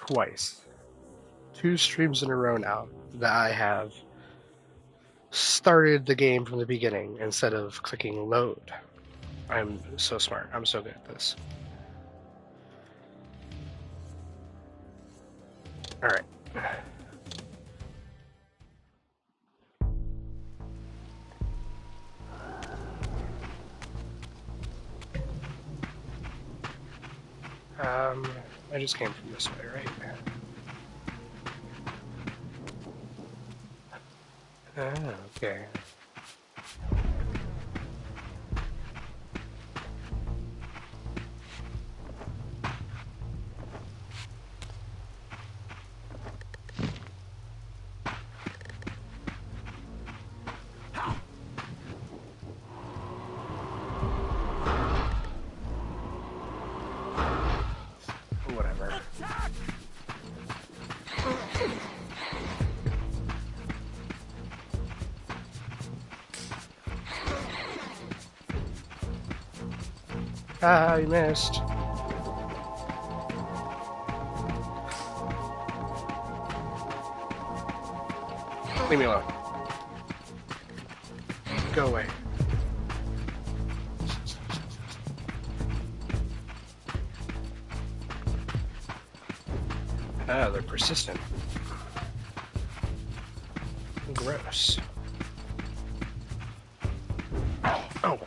twice, 2 streams in a row now, that I have started the game from the beginning instead of clicking load. I'm so smart. I'm so good at this. Alright. I just came from this way, right? Ah, okay. Whatever. Ah, you missed. Leave me alone. Go away. Ah, they're persistent. Gross. Oh.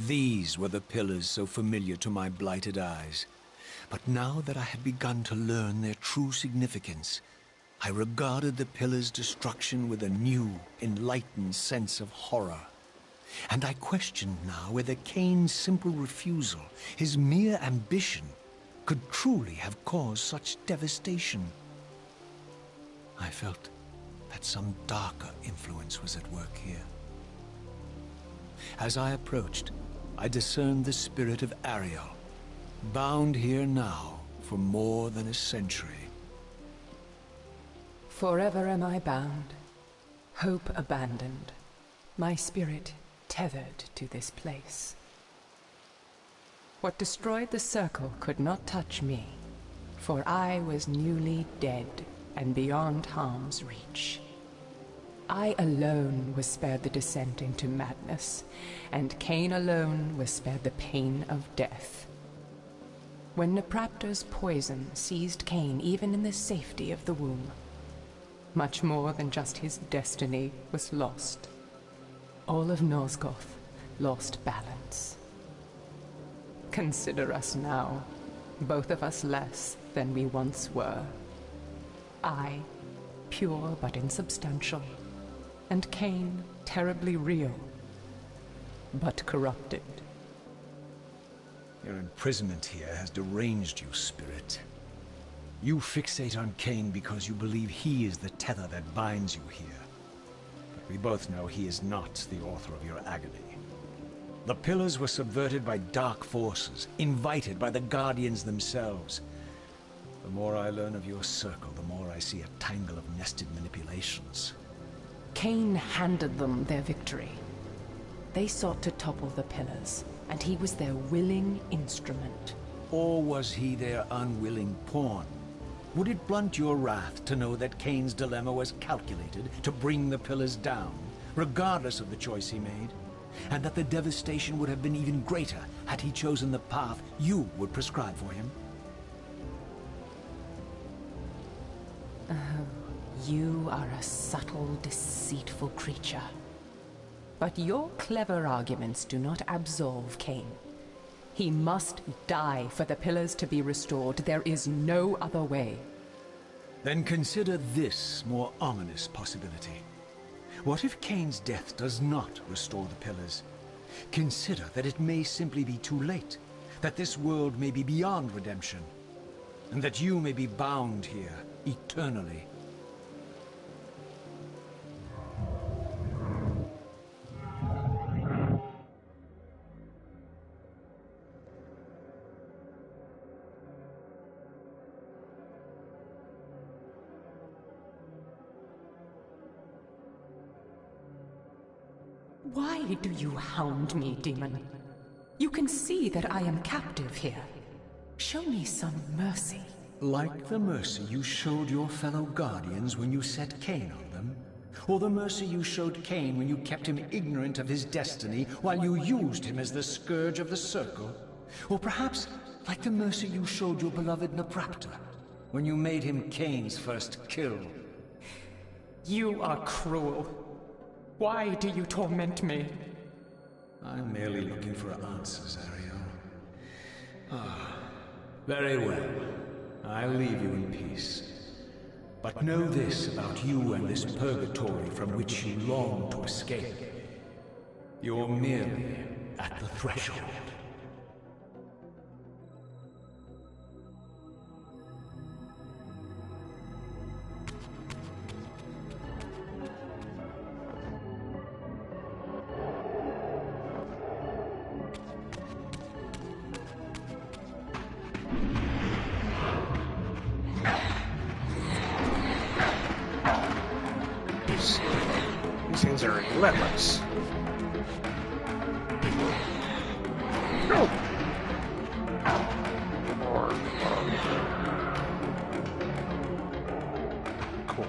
These were the pillars so familiar to my blighted eyes. But now that I had begun to learn their true significance, I regarded the pillars' destruction with a new, enlightened sense of horror. And I questioned now whether Cain's simple refusal, his mere ambition, could truly have caused such devastation. I felt that some darker influence was at work here. As I approached, I discerned the spirit of Ariel, bound here now for more than a century. Forever am I bound, hope abandoned, my spirit tethered to this place. What destroyed the circle could not touch me, for I was newly dead and beyond harm's reach. I alone was spared the descent into madness, and Cain alone was spared the pain of death. When Napraptor's poison seized Cain even in the safety of the womb, much more than just his destiny was lost. All of Nosgoth lost balance. Consider us now, both of us less than we once were. I, pure but insubstantial, and Cain, terribly real, but corrupted. Your imprisonment here has deranged you, Spirit. You fixate on Cain because you believe he is the tether that binds you here. But we both know he is not the author of your agony. The pillars were subverted by dark forces, invited by the Guardians themselves. The more I learn of your circle, the more I see a tangle of nested manipulations. Cain handed them their victory. They sought to topple the pillars, and he was their willing instrument. Or was he their unwilling pawn? Would it blunt your wrath to know that Cain's dilemma was calculated to bring the pillars down, regardless of the choice he made? And that the devastation would have been even greater had he chosen the path you would prescribe for him? You are a subtle, deceitful creature. But your clever arguments do not absolve Cain. He must die for the pillars to be restored. There is no other way. Then consider this more ominous possibility. What if Cain's death does not restore the pillars? Consider that it may simply be too late, that this world may be beyond redemption, and that you may be bound here eternally. Why do you hound me, demon? You can see that I am captive here. Show me some mercy. Like the mercy you showed your fellow Guardians when you set Cain on them? Or the mercy you showed Cain when you kept him ignorant of his destiny while you used him as the scourge of the Circle? Or perhaps like the mercy you showed your beloved Napraptor when you made him Cain's first kill? You are cruel. Why do you torment me? I'm merely looking for answers, Ariel. Very well. I'll leave you in peace. But know this about you and this purgatory from which you long to escape. You're merely at the threshold. These things are relentless. No. Cool.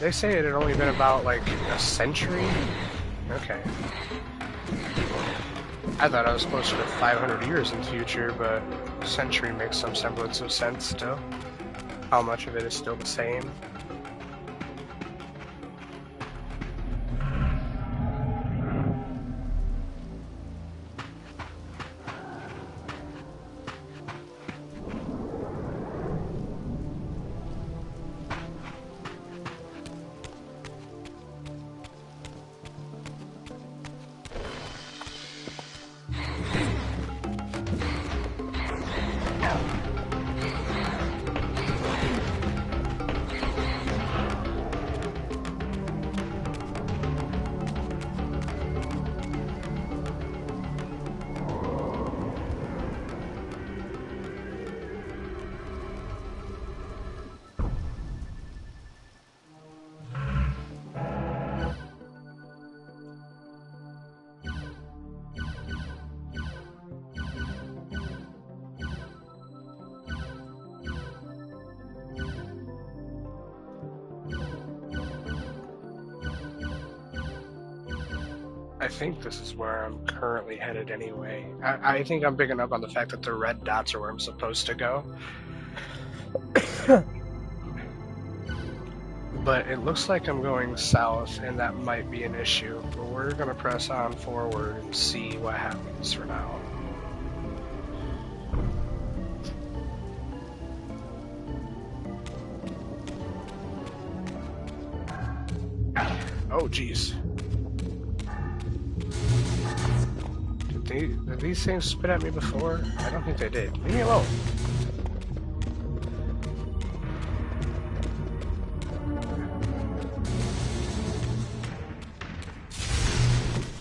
They say it had only been about, like, a century? Okay. I thought I was closer to 500 years in the future, but a century makes some semblance of sense still. How much of it is still the same? I think this is where I'm currently headed anyway. I think I'm picking up on the fact that the red dots are where I'm supposed to go. But it looks like I'm going south, and that might be an issue. But we're going to press on forward and see what happens for now. Oh, jeez. Did these things spit at me before? I don't think they did. Leave me alone.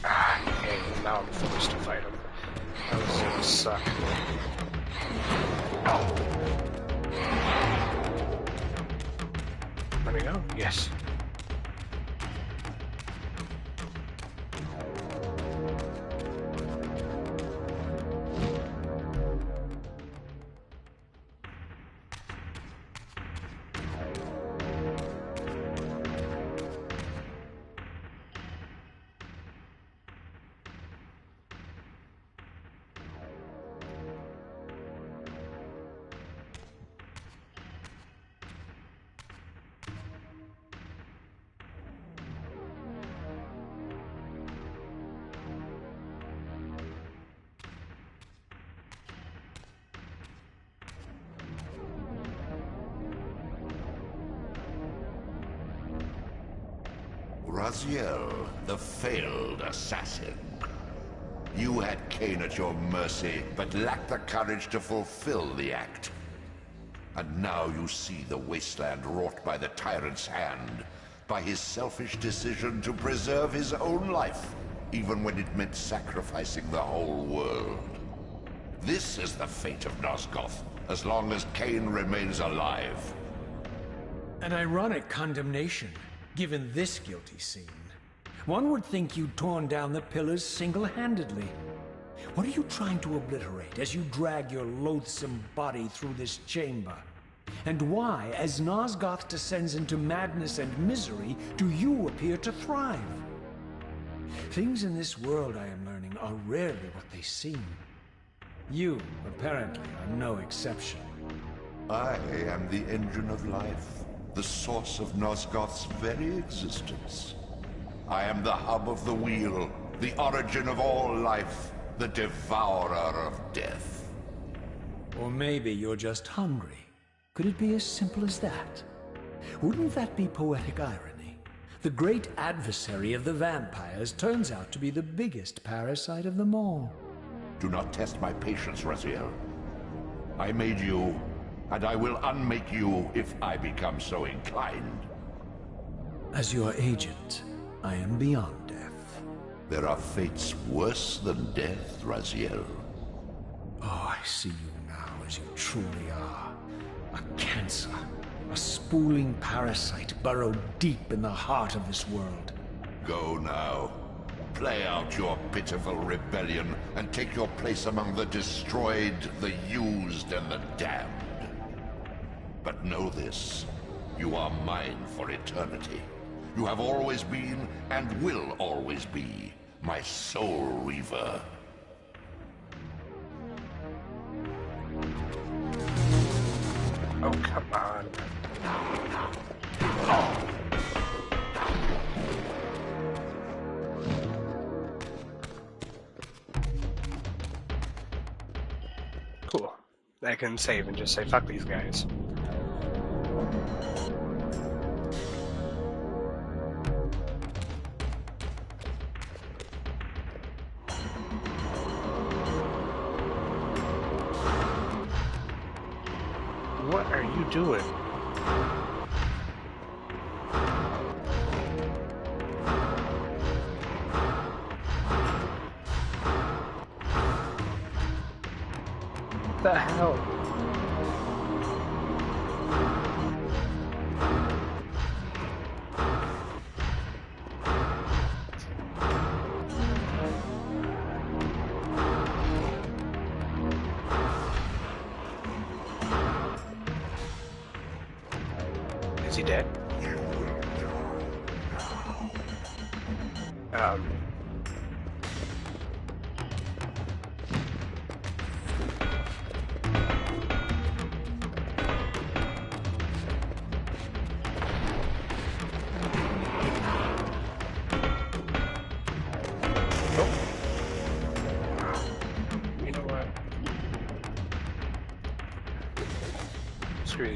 Okay, now I'm forced to fight him. That was gonna suck. Let me go? Yes. Raziel, the failed assassin. You had Kain at your mercy, but lacked the courage to fulfill the act. And now you see the wasteland wrought by the tyrant's hand, by his selfish decision to preserve his own life, even when it meant sacrificing the whole world. This is the fate of Nosgoth, as long as Kain remains alive. An ironic condemnation, given this guilty scene. One would think you'd torn down the pillars single-handedly. What are you trying to obliterate as you drag your loathsome body through this chamber? And why, as Nosgoth descends into madness and misery, do you appear to thrive? Things in this world, I am learning, are rarely what they seem. You, apparently, are no exception. I am the engine of life, the source of Nosgoth's very existence. I am the hub of the wheel, the origin of all life, the devourer of death. Or maybe you're just hungry. Could it be as simple as that? Wouldn't that be poetic irony? The great adversary of the vampires turns out to be the biggest parasite of them all. Do not test my patience, Raziel. I made you, and I will unmake you if I become so inclined. As your agent, I am beyond death. There are fates worse than death, Raziel. Oh, I see you now as you truly are. A cancer, a spooling parasite burrowed deep in the heart of this world. Go now. Play out your pitiful rebellion and take your place among the destroyed, the used, and the damned. But know this, you are mine for eternity. You have always been, and will always be, my soul Reaver. Oh, come on. Cool. I can save and just say, fuck these guys. What are you doing? What the hell? Is he dead?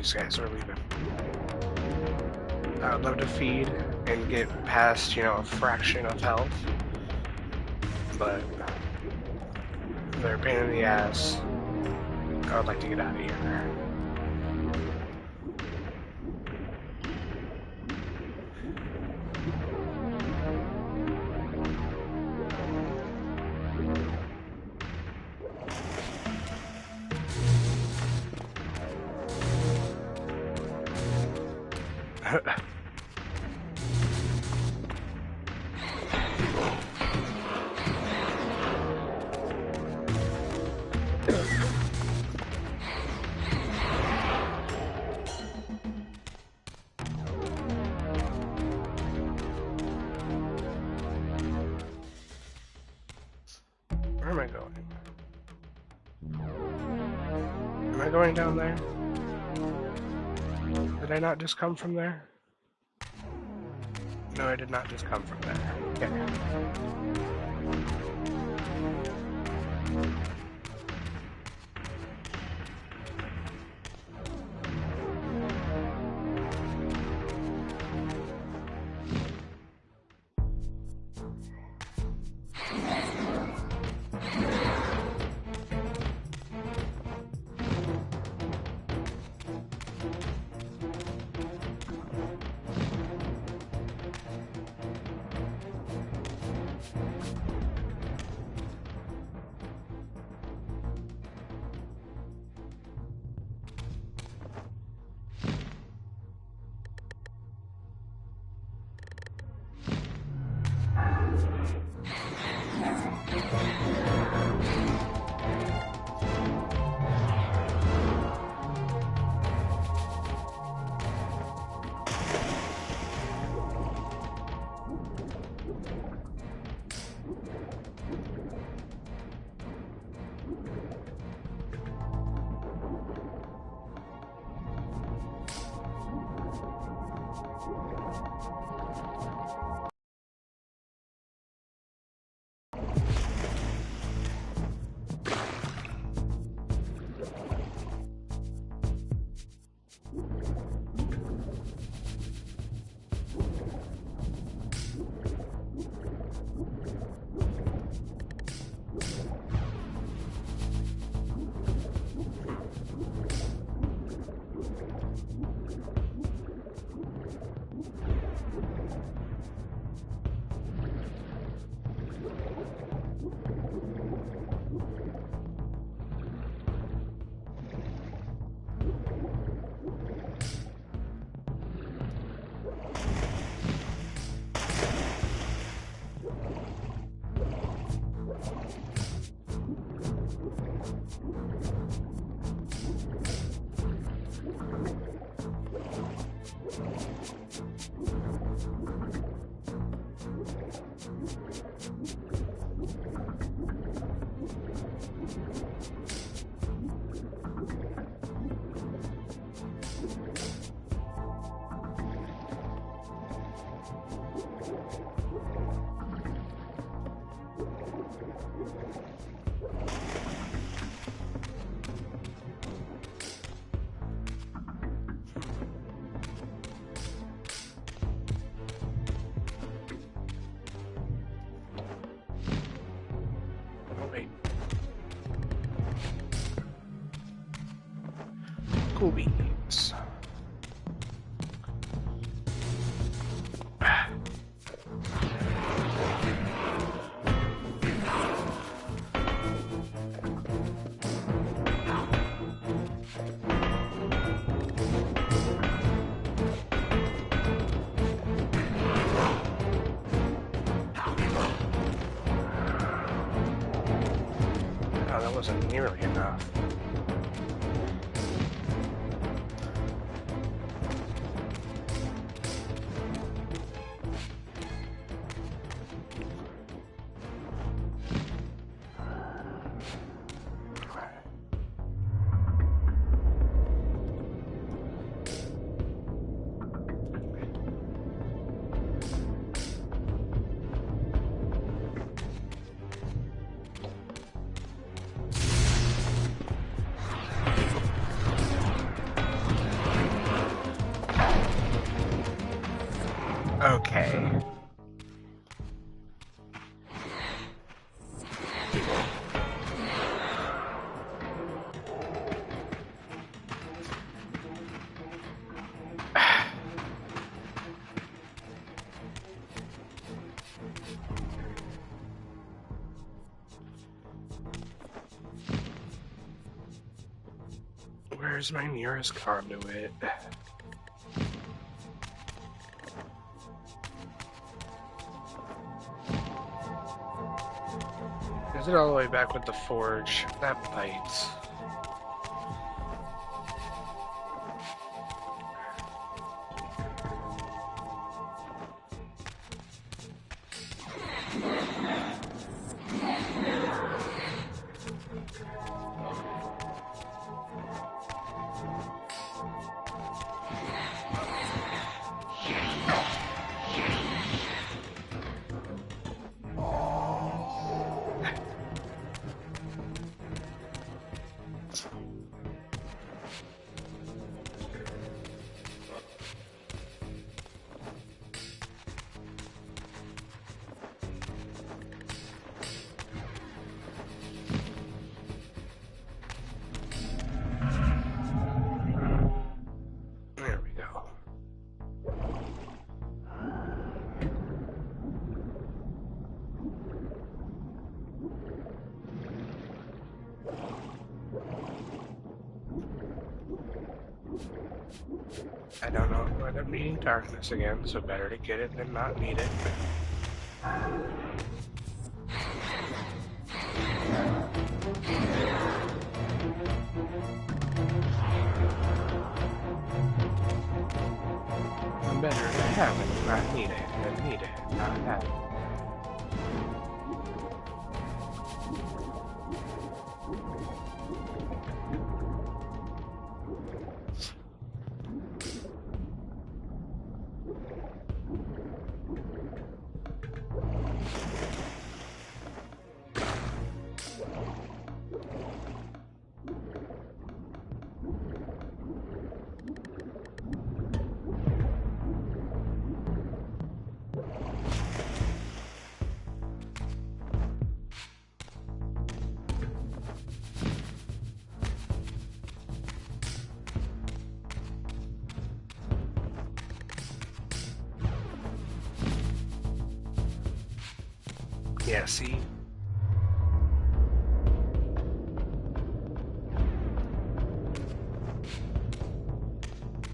these guys are leaving. I would love to feed and get past, you know, a fraction of health, but they're a pain in the ass. I would like to get out of here. Where am I going? Am I going down there? Did I not just come from there? No, I did not just come from there. Okay. Cool beans. Oh, that wasn't nearly enough. Okay. Where's my nearest conduit? Is it all the way back with the forge? That bites. There we go. I don't know if I'm end up needing darkness again, so better to get it than not need it. Better to have it, not need it, than need it, not have it. Yeah, see?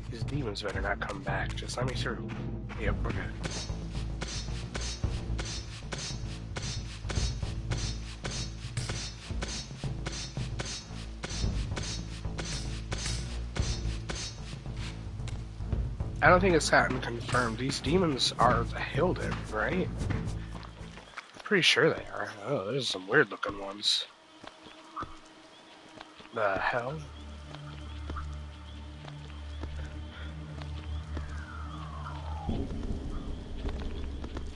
These demons better not come back. Just let me through. Yep, we're good. I don't think it's gotten confirmed. These demons are the Hilden, right? Pretty sure they are. Oh, there's some weird looking ones. The hell?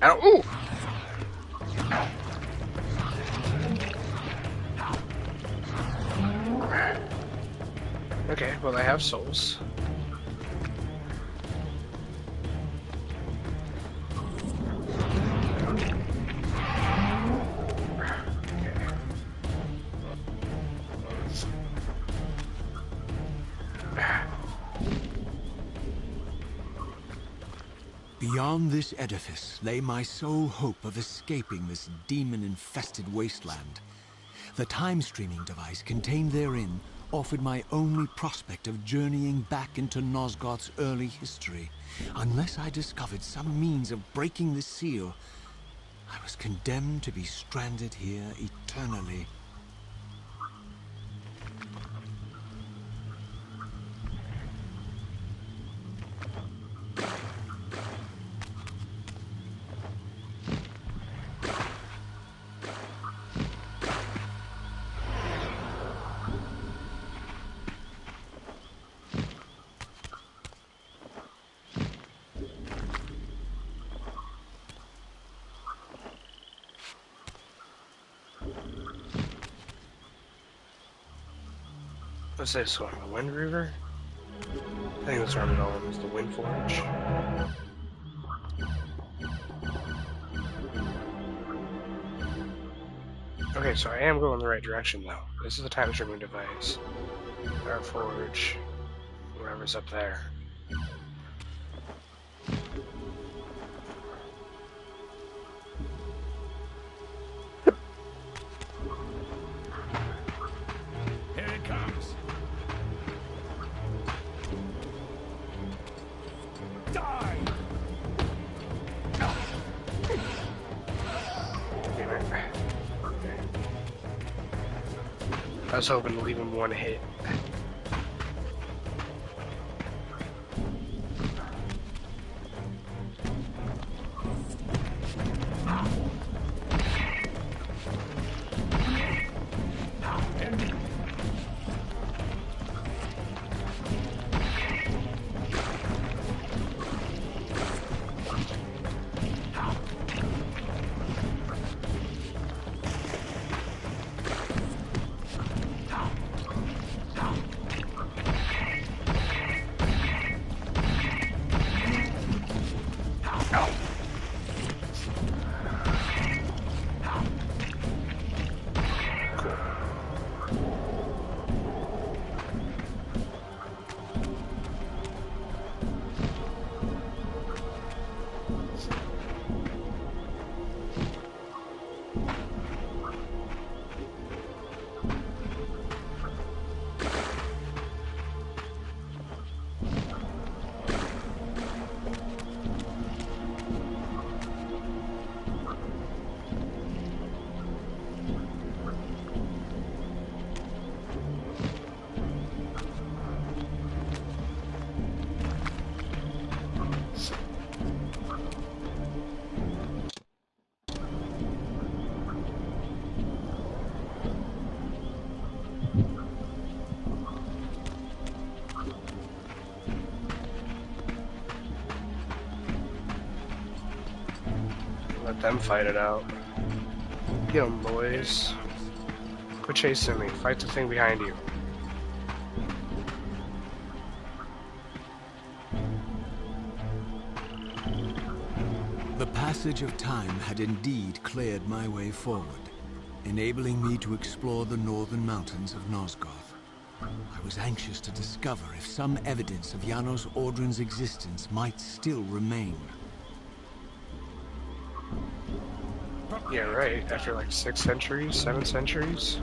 Ooh! Okay, well they have souls. Beyond this edifice lay my sole hope of escaping this demon-infested wasteland. The time-streaming device contained therein offered my only prospect of journeying back into Nosgoth's early history. Unless I discovered some means of breaking the seal, I was condemned to be stranded here eternally. What's this one? The Wind Reaver? I think that's what I'm calling is the Wind Forge. Okay, so I am going the right direction though. This is a time streaming device. Our forge, whoever's up there. Here it comes. Die! Damn it. Okay. I was hoping to leave him one hit. Let them fight it out. Get 'em, boys. Quit chasing me. Fight the thing behind you. The passage of time had indeed cleared my way forward, enabling me to explore the northern mountains of Nosgoth. I was anxious to discover if some evidence of Janos Audron's existence might still remain. Yeah, right. After like 6 centuries, 7 centuries.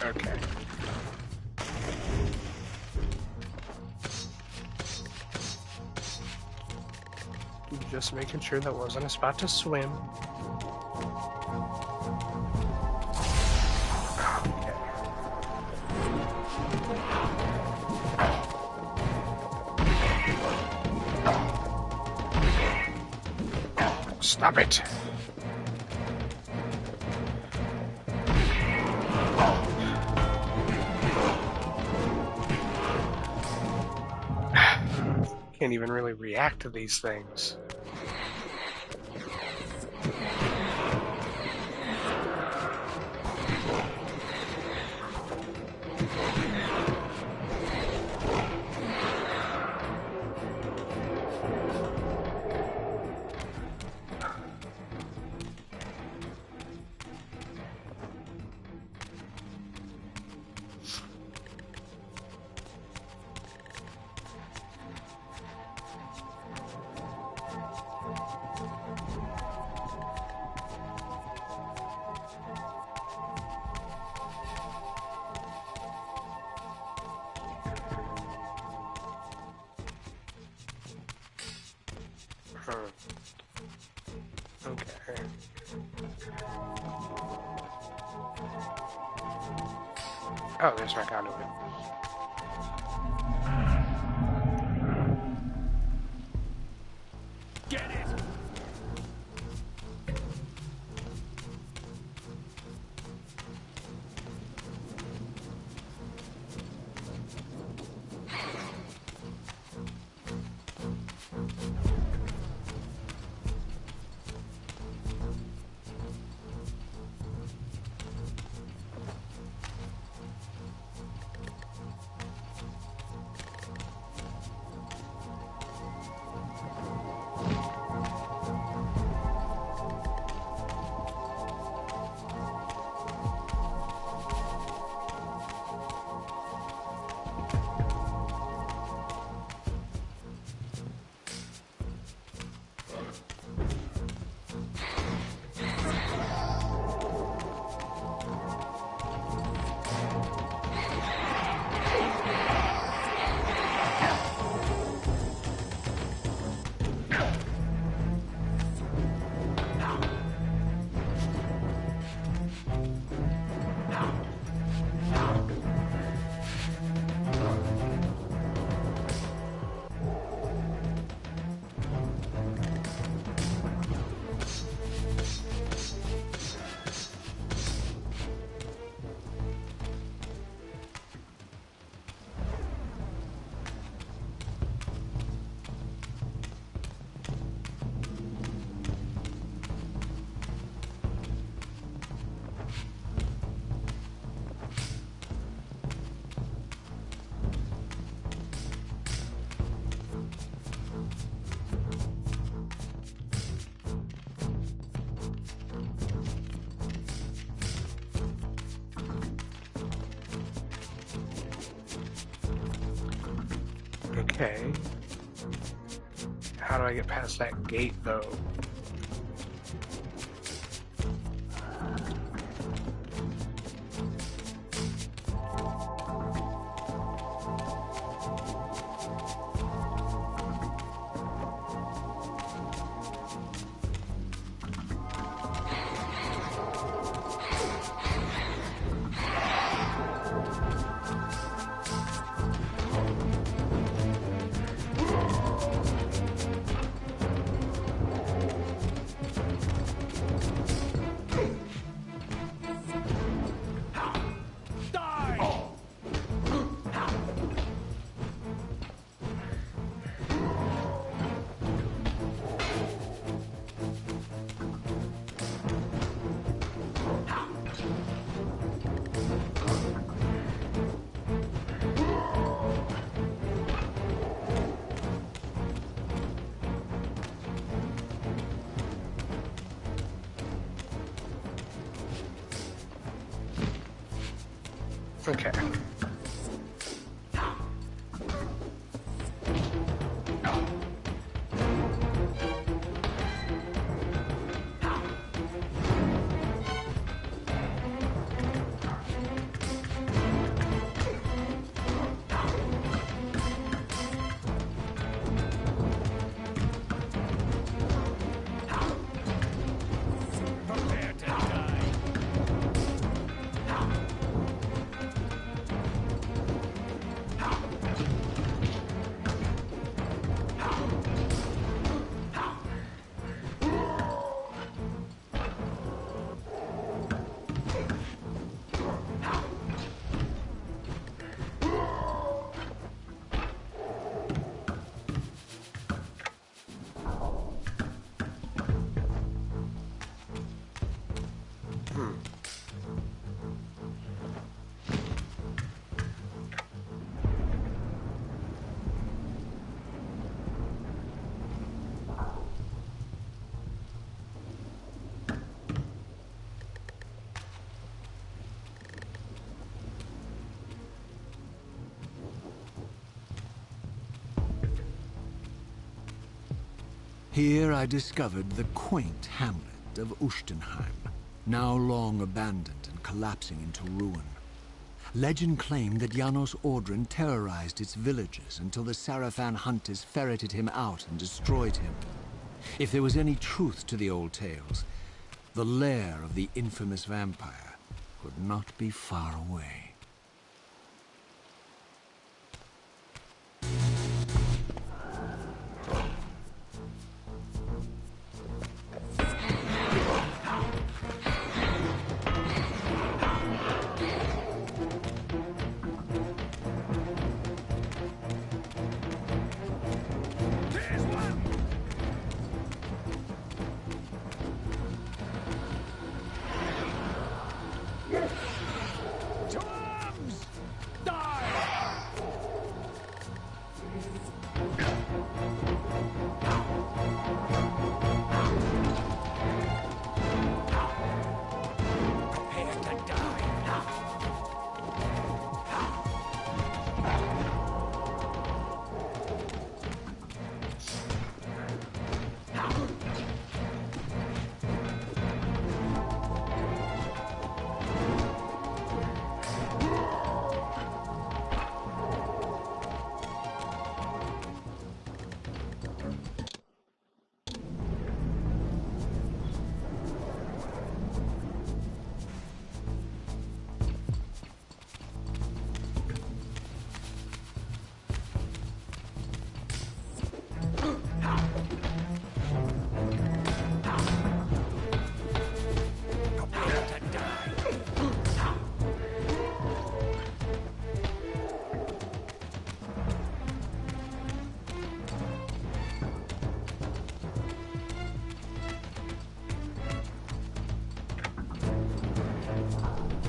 Okay. Just making sure that wasn't a spot to swim. Okay. Stop it! Can't even really react to these things. Okay. Oh, there's my conduit. Okay. How do I get past that gate, though? Okay. Here I discovered the quaint hamlet of Uchtenheim, now long abandoned and collapsing into ruin. Legend claimed that Janos Audrin terrorized its villagers until the Sarafan hunters ferreted him out and destroyed him. If there was any truth to the old tales, the lair of the infamous vampire could not be far away.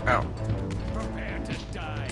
Oh. Prepare to die.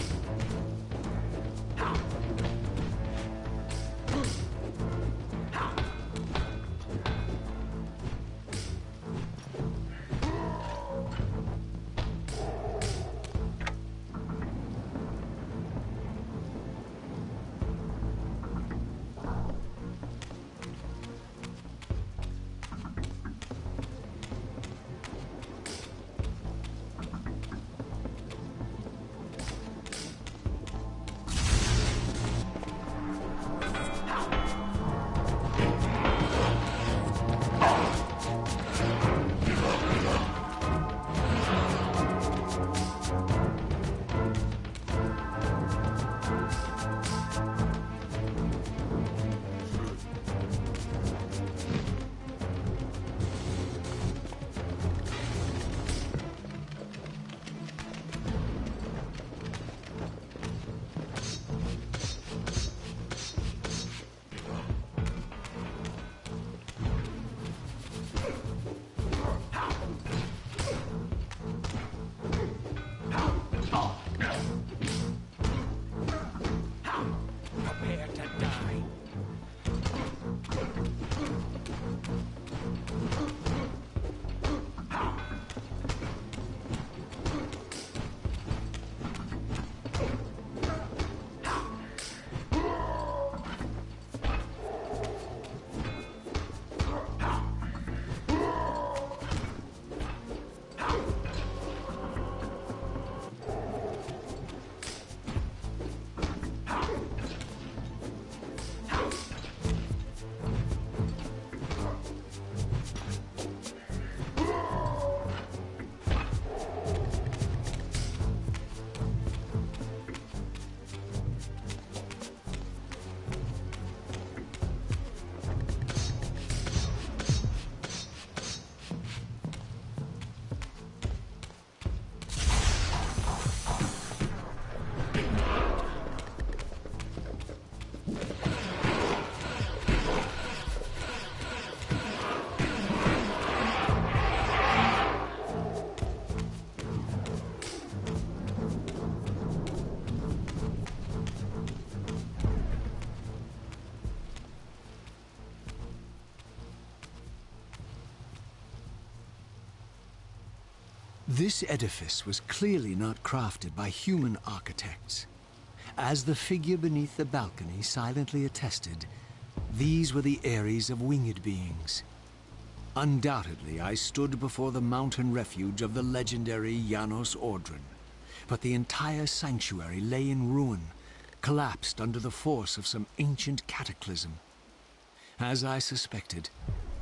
This edifice was clearly not crafted by human architects. As the figure beneath the balcony silently attested, these were the Ares of winged beings. Undoubtedly, I stood before the mountain refuge of the legendary Janos Ordren, but the entire sanctuary lay in ruin, collapsed under the force of some ancient cataclysm. As I suspected,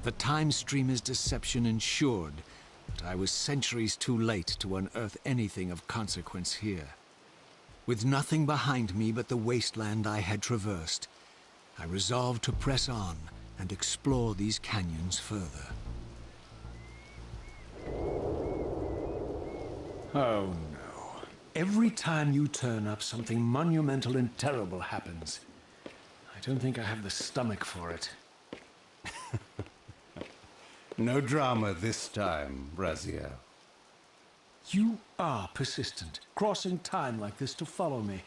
the time streamer's deception ensured that I was centuries too late to unearth anything of consequence here. With nothing behind me but the wasteland I had traversed, I resolved to press on and explore these canyons further. Oh no. Every time you turn up, something monumental and terrible happens. I don't think I have the stomach for it. No drama this time, Raziel. You are persistent, crossing time like this to follow me.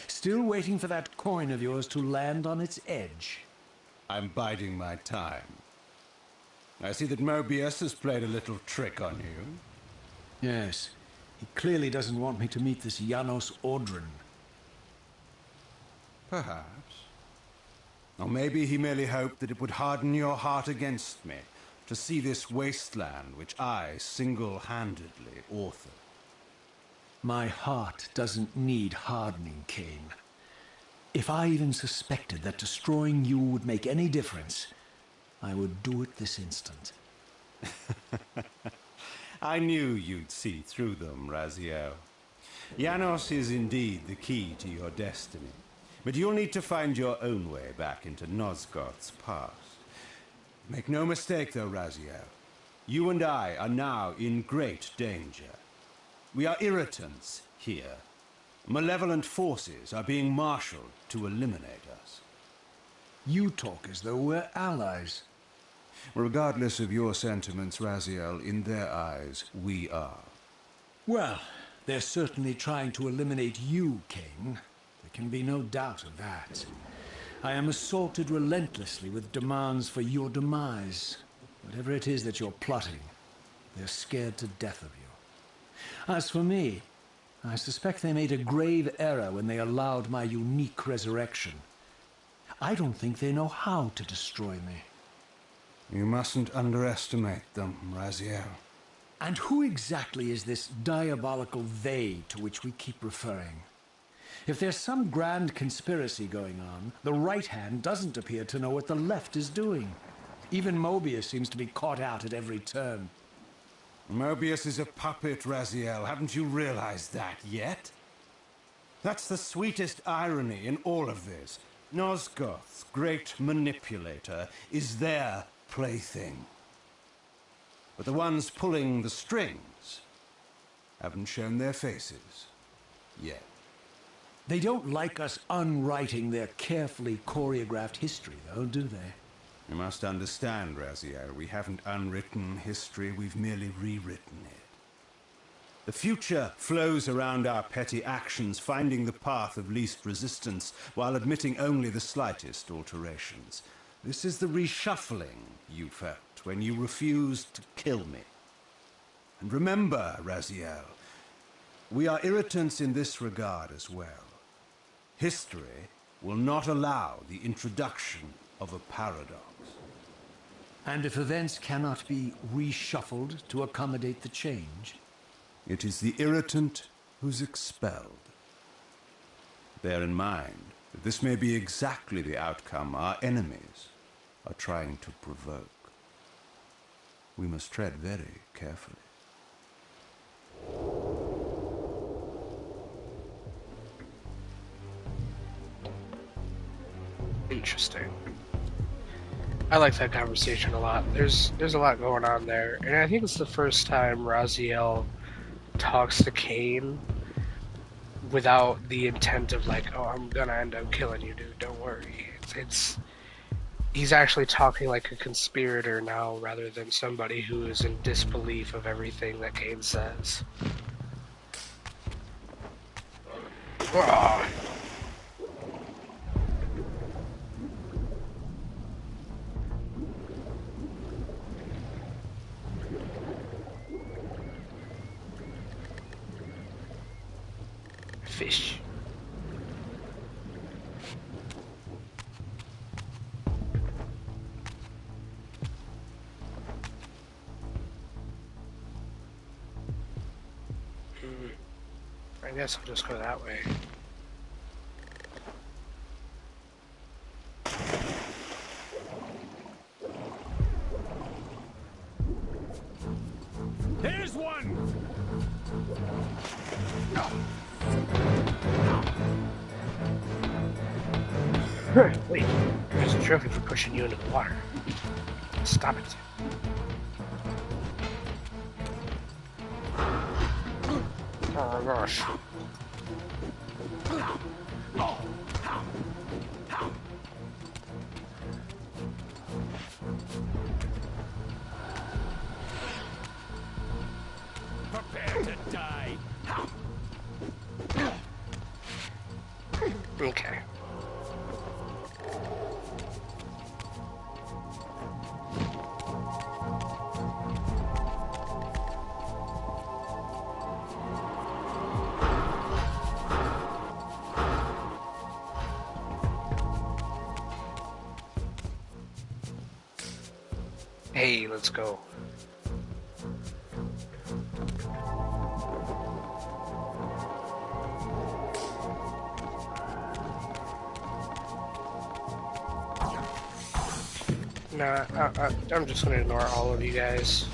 Still waiting for that coin of yours to land on its edge. I'm biding my time. I see that Mobius has played a little trick on you. Yes, he clearly doesn't want me to meet this Janos Ordren. Perhaps. Or maybe he merely hoped that it would harden your heart against me, to see this wasteland which I single-handedly authored. My heart doesn't need hardening, Cain. If I even suspected that destroying you would make any difference, I would do it this instant. I knew you'd see through them, Raziel. Janos is indeed the key to your destiny, but you'll need to find your own way back into Nosgoth's past. Make no mistake, though, Raziel. You and I are now in great danger. We are irritants here. Malevolent forces are being marshaled to eliminate us. You talk as though we're allies. Regardless of your sentiments, Raziel, in their eyes, we are. Well, they're certainly trying to eliminate you, Cain. There can be no doubt of that. I am assaulted relentlessly with demands for your demise. Whatever it is that you're plotting, they're scared to death of you. As for me, I suspect they made a grave error when they allowed my unique resurrection. I don't think they know how to destroy me. You mustn't underestimate them, Raziel. And who exactly is this diabolical they to which we keep referring? If there's some grand conspiracy going on, the right hand doesn't appear to know what the left is doing. Even Mobius seems to be caught out at every turn. Mobius is a puppet, Raziel. Haven't you realized that yet? That's the sweetest irony in all of this. Nosgoth's great manipulator is their plaything. But the ones pulling the strings haven't shown their faces yet. They don't like us unwriting their carefully choreographed history, though, do they? You must understand, Raziel, we haven't unwritten history, we've merely rewritten it. The future flows around our petty actions, finding the path of least resistance, while admitting only the slightest alterations. This is the reshuffling you felt when you refused to kill me. And remember, Raziel, we are irritants in this regard as well. History will not allow the introduction of a paradox. And if events cannot be reshuffled to accommodate the change? It is the irritant who's expelled. Bear in mind that this may be exactly the outcome our enemies are trying to provoke. We must tread very carefully. Interesting. I like that conversation a lot. There's a lot going on there, and I think it's the first time Raziel talks to Cain without the intent of like, oh, I'm gonna end up killing you, dude. Don't worry. He's actually talking like a conspirator now, rather than somebody who is in disbelief of everything that Cain says. Ugh. fish. I guess I'll just go that way. Here's one! Wait, there's a trophy for pushing you into the water. Stop it. Oh my gosh. Prepare to die! Okay. Hey, let's go. Nah, I'm just gonna ignore all of you guys.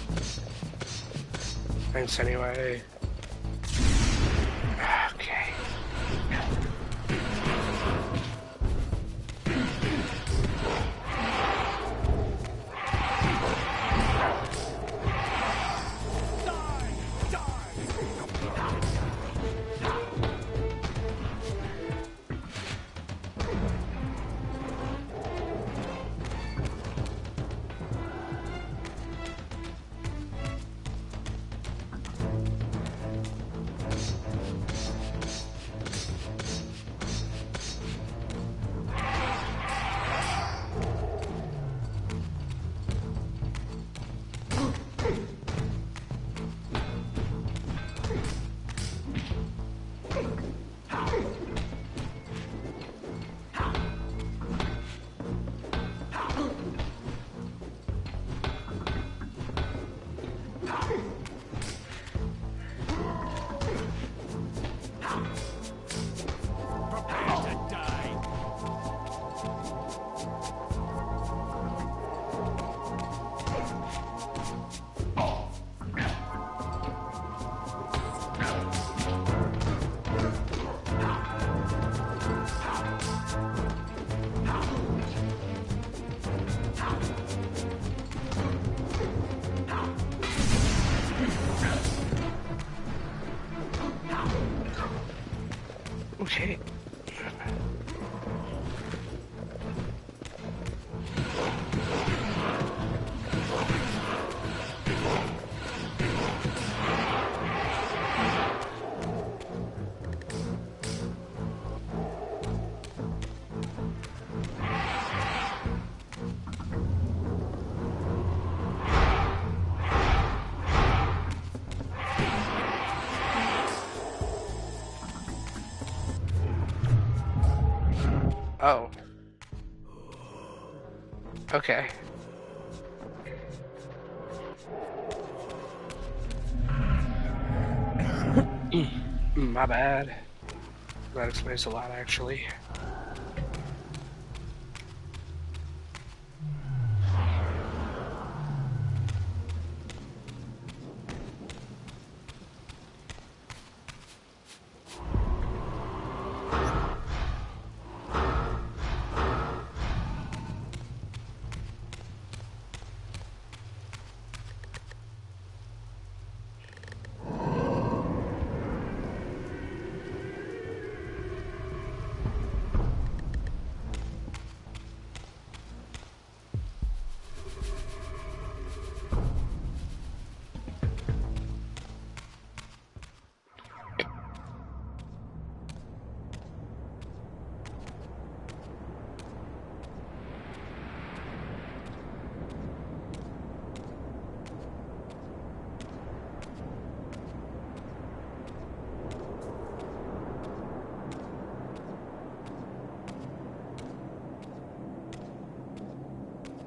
Thanks anyway. Okay. Prepare to die! Okay. Oh. Okay. My bad. That explains a lot, actually.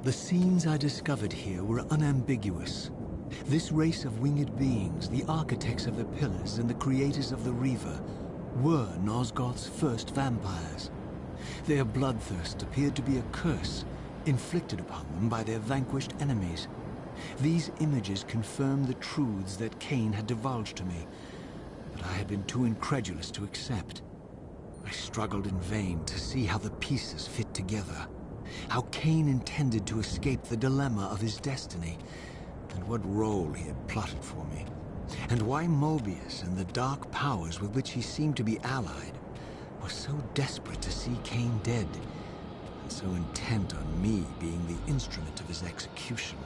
The scenes I discovered here were unambiguous. This race of winged beings, the architects of the Pillars and the creators of the Reaver, were Nosgoth's first vampires. Their bloodthirst appeared to be a curse, inflicted upon them by their vanquished enemies. These images confirmed the truths that Cain had divulged to me, but I had been too incredulous to accept. I struggled in vain to see how the pieces fit together, how Cain intended to escape the dilemma of his destiny, and what role he had plotted for me, and why Mobius and the dark powers with which he seemed to be allied were so desperate to see Cain dead, and so intent on me being the instrument of his execution.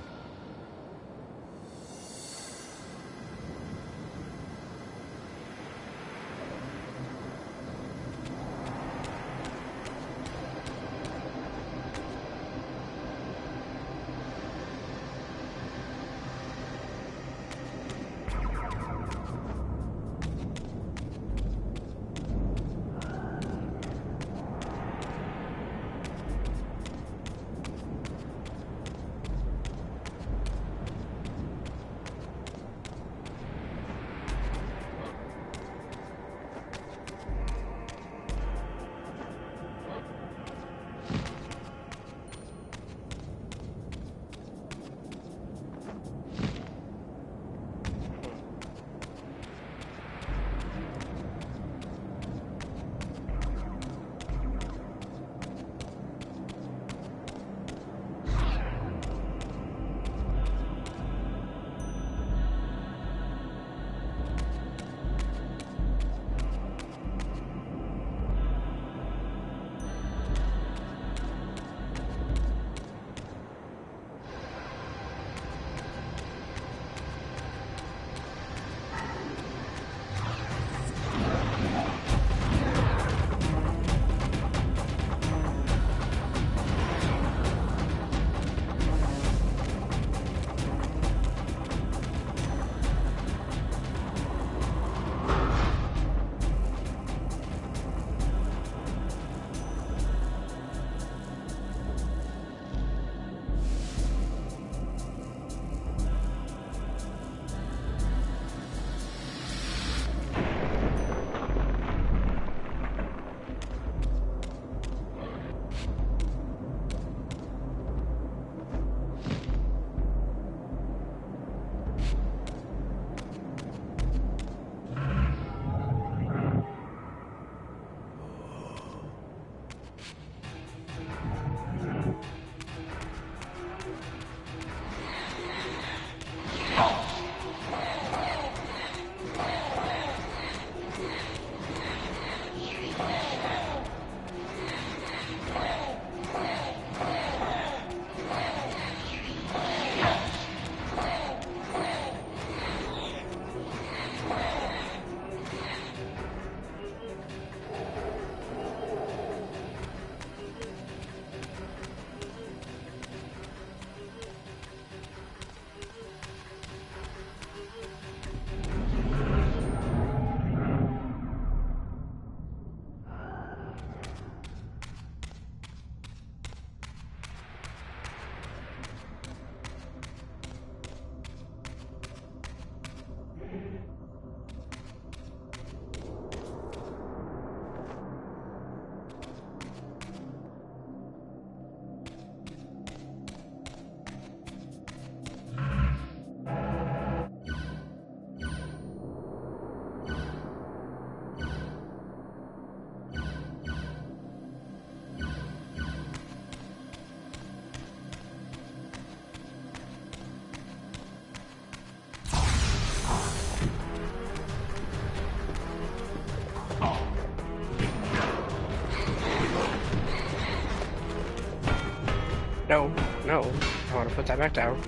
No, no. I want to put that back down.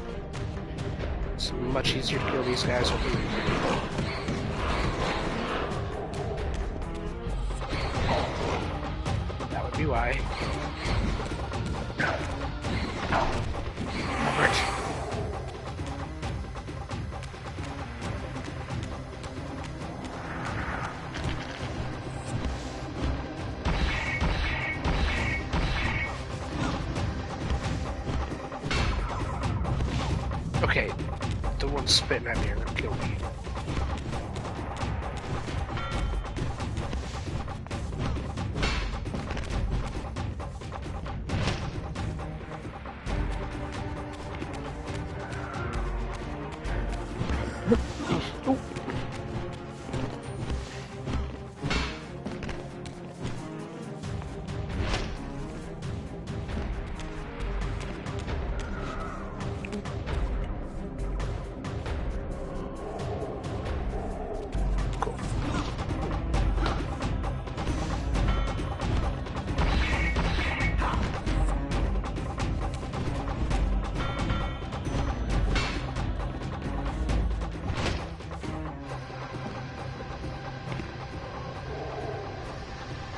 It's much easier to kill these guys with them. That would be why. Robert. spitting at me are gonna kill me.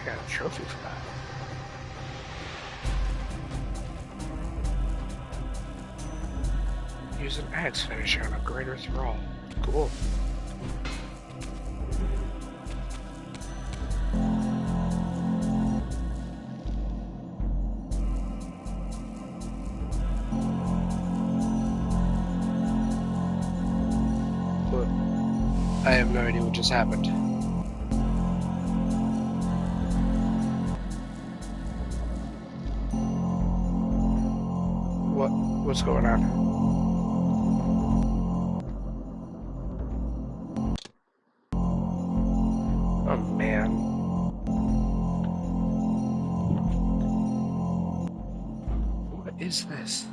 Got a trophy for that. Use an axe finisher on a greater thrall. Cool. But I have no idea what just happened. What's going on? Oh man. What is this?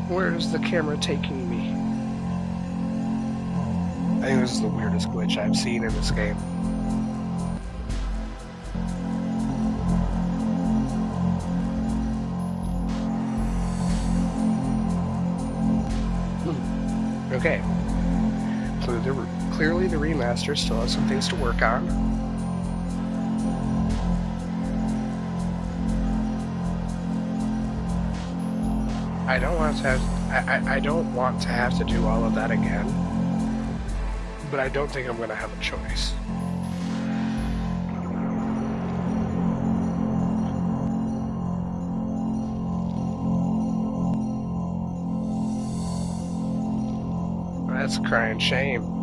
Where is the camera taking me? I think this is the weirdest glitch I've seen in this game. Okay. Clearly the remaster still has some things to work on. I don't want to have I don't want to have to do all of that again. But I don't think I'm going to have a choice. That's crying shame.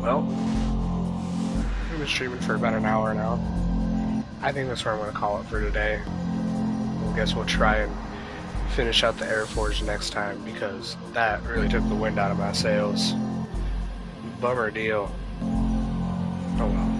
Well, I've been streaming for about an hour now. I think that's where I'm going to call it for today. I guess we'll try and finish out the Air Forge next time, because that really took the wind out of my sails. Bummer deal. Oh well.